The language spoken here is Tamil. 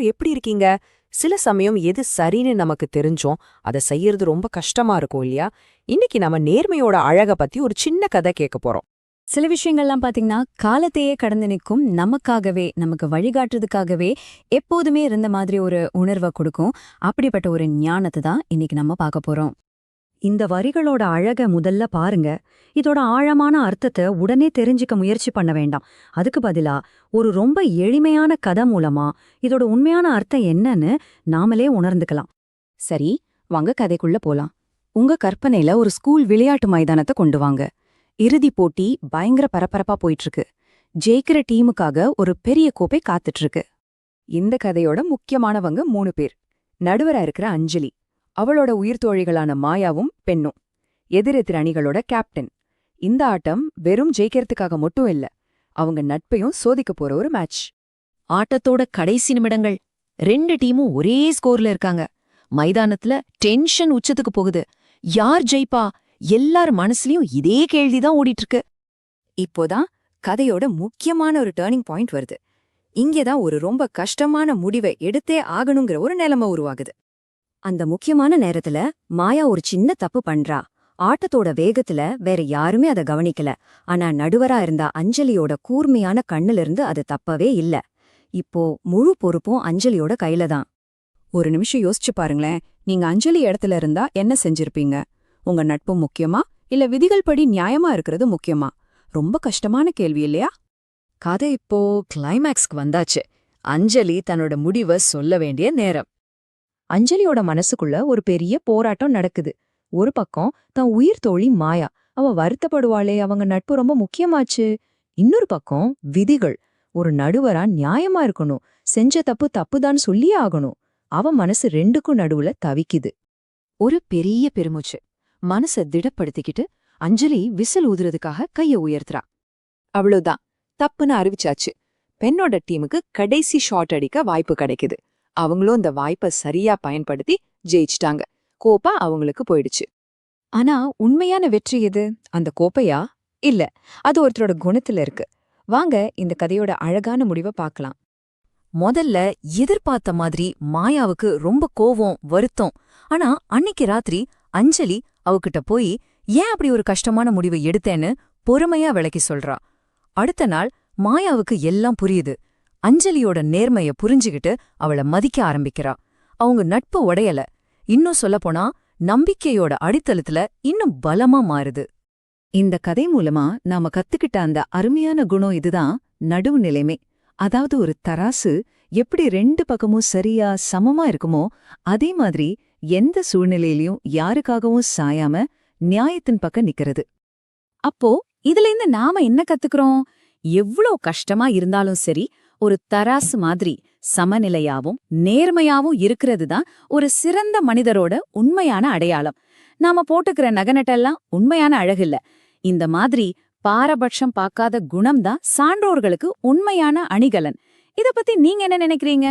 எல்லாரும் எப்படி இருக்கீங்க? சில சமயம் எது சரின்னு நமக்கு தெரிஞ்சோம் அதை செய்யறது ரொம்ப கஷ்டமா இருக்கும் இல்லையா? இன்னைக்கு நம்ம நேர்மையோட அழக பத்தி ஒரு சின்ன கதை கேட்க போறோம். சில விஷயங்கள்லாம் பாத்தீங்கன்னா காலத்தையே கடந்து நிற்கும், நமக்காகவே நமக்கு வழிகாட்டுறதுக்காகவே எப்போதுமே இருந்த மாதிரி ஒரு உணர்வை கொடுக்கும். அப்படிப்பட்ட ஒரு ஞானத்தை தான் இன்னைக்கு நம்ம பார்க்க போறோம். இந்த வரிகளோட அழக முதல்ல பாருங்க. இதோட ஆழமான அர்த்தத்தை உடனே தெரிஞ்சுக்க முயற்சி பண்ண வேண்டாம். அதுக்கு பதிலா ஒரு ரொம்ப எளிமையான கதை மூலமா இதோட உண்மையான அர்த்தம் என்னன்னு நாமளே உணர்ந்துக்கலாம். சரி, வாங்க கதைக்குள்ள போலாம். உங்க கற்பனையில ஒரு ஸ்கூல் விளையாட்டு மைதானத்தை கொண்டு வாங்க. இறுதி போட்டி பயங்கர பரபரப்பா போயிட்டு இருக்கு. ஜெயிக்கிற டீமுக்காக ஒரு பெரிய கோப்பை காத்துட்டு இருக்கு. இந்த கதையோட முக்கியமானவங்க 3 பேர். நடுவரா இருக்கிற அஞ்சலி, அவளோட உயிர்த்தோழிகளான மாயாவும் பெண்ணும், எதிரெதிர் அணிகளோட கேப்டன். இந்த ஆட்டம் வெறும் ஜெயிக்கிறதுக்காக மட்டும் இல்ல, அவங்க நட்பையும் சோதிக்க போற ஒரு மேட்ச். ஆட்டத்தோட கடைசி நிமிடங்கள் 2 டீமும் ஒரே ஸ்கோர்ல இருக்காங்க. மைதானத்துல டென்ஷன் உச்சத்துக்கு போகுது. யார் ஜெயிப்பா? எல்லார் மனசுலயும் இதே கேள்விதான் ஓடிட்டு இருக்கு. இப்போதான் கதையோட முக்கியமான ஒரு டர்னிங் பாயிண்ட் வருது. இங்கேதான் ஒரு ரொம்ப கஷ்டமான முடிவை எடுத்தே ஆகணுங்கிற ஒரு நிலைமை உருவாகுது. அந்த முக்கியமான நேரத்துல மாயா ஒரு சின்ன தப்பு பண்றா. ஆட்டத்தோட வேகத்துல வேற யாருமே அதை கவனிக்கல. ஆனா நடுவரா இருந்த அஞ்சலியோட கூர்மையான கண்ணிலிருந்து அது தப்பவே இல்ல. இப்போ முழு பொறுப்பும் அஞ்சலியோட கையில தான். ஒரு நிமிஷம் யோசிச்சு பாருங்களேன். நீங்க அஞ்சலி இடத்துல இருந்தா என்ன செஞ்சிருப்பீங்க? உங்க நட்பு முக்கியமா இல்ல விதிகள் படி நியாயமா இருக்கிறது முக்கியமா? ரொம்ப கஷ்டமான கேள்வி இல்லையா? கதை இப்போ கிளைமேக்ஸ்க்கு வந்தாச்சு. அஞ்சலி தன்னோட முடிவை சொல்ல வேண்டிய நேரம். அஞ்சலியோட மனசுக்குள்ள ஒரு பெரிய போராட்டம் நடக்குது. ஒரு பக்கம் தன் உயிர் தோழி மாயா, அவ வருத்தப்படுவாளே, அவங்க நட்பு ரொம்ப முக்கியமாச்சு. இன்னொரு பக்கம் விதிகள், ஒரு நடுவரா நியாயமா இருக்கணும், செஞ்ச தப்பு தப்புதான் சொல்லியே ஆகணும். அவ மனசு 2க்கும் நடுவுல தவிக்குது. ஒரு பெரிய பெருமூச்சு. மனச திடப்படுத்திக்கிட்டு அஞ்சலி விசில் ஊதுறதுக்காக கைய உயர்த்துறா. அவ்வளவுதான், தப்புன்னு அறிவிச்சாச்சு. பெண்ணோட டீமுக்கு கடைசி ஷாட் அடிக்க வாய்ப்பு கிடைக்குது. அவங்களும் இந்த வாய்ப்பை சரியா பயன்படுத்தி ஜெயிச்சிட்டாங்க. கோப்பா அவங்களுக்கு போயிடுச்சு. ஆனா உண்மையான வெற்றி எது? அந்த கோப்பையா? இல்ல, அது ஒருத்தரோட குணத்துல இருக்கு. வாங்க இந்த கதையோட அழகான முடிவை பார்க்கலாம். முதல்ல எதிர்பார்த்த மாதிரி மாயாவுக்கு ரொம்ப கோவம், வருத்தம். ஆனா அன்னிக்கு ராத்திரி அஞ்சலி அவகிட்ட போய் ஏன் அப்படி ஒரு கஷ்டமான முடிவை எடுத்தேன்னு பொறுமையா விளக்கி சொல்றா. அடுத்த நாள் மாயாவுக்கு எல்லாம் புரியுது. அஞ்சலியோட நேர்மைய புரிஞ்சுகிட்டு அவளை மதிக்க ஆரம்பிக்கிறா. அவங்க நட்பு உடையல, இன்னும் சொல்லப்போனா நம்பிக்கையோட அடித்தளத்துல இன்னும் பலமா மாறுது. இந்த கதை மூலமா நாம கத்துக்கிட்ட அந்த அருமையான குணம் இதுதான், நடுவு நிலைமை. அதாவது ஒரு தராசு எப்படி 2 பக்கமும் சரியா சமமா இருக்குமோ, அதே மாதிரி எந்த சூழ்நிலையிலயும் யாருக்காகவும் சாயாம நியாயத்தின் பக்கம் நிக்கிறது. அப்போ இதுல இருந்து நாம என்ன கத்துக்கிறோம்? எவ்ளோ கஷ்டமா இருந்தாலும் சரி, ஒரு தராசு மாதிரி சமநிலையாவும் நேர்மையாவும் இருக்கிறது தான் ஒரு சிறந்த மனிதரோட உண்மையான அடையாளம். நாம போட்டுக்கிற நகநட்டெல்லாம் உண்மையான அழகில்ல. இந்த மாதிரி பாரபட்சம் பார்க்காத குணம்தான் சான்றோர்களுக்கு உண்மையான அணிகலன். இத பத்தி நீங்க என்ன நினைக்கிறீங்க?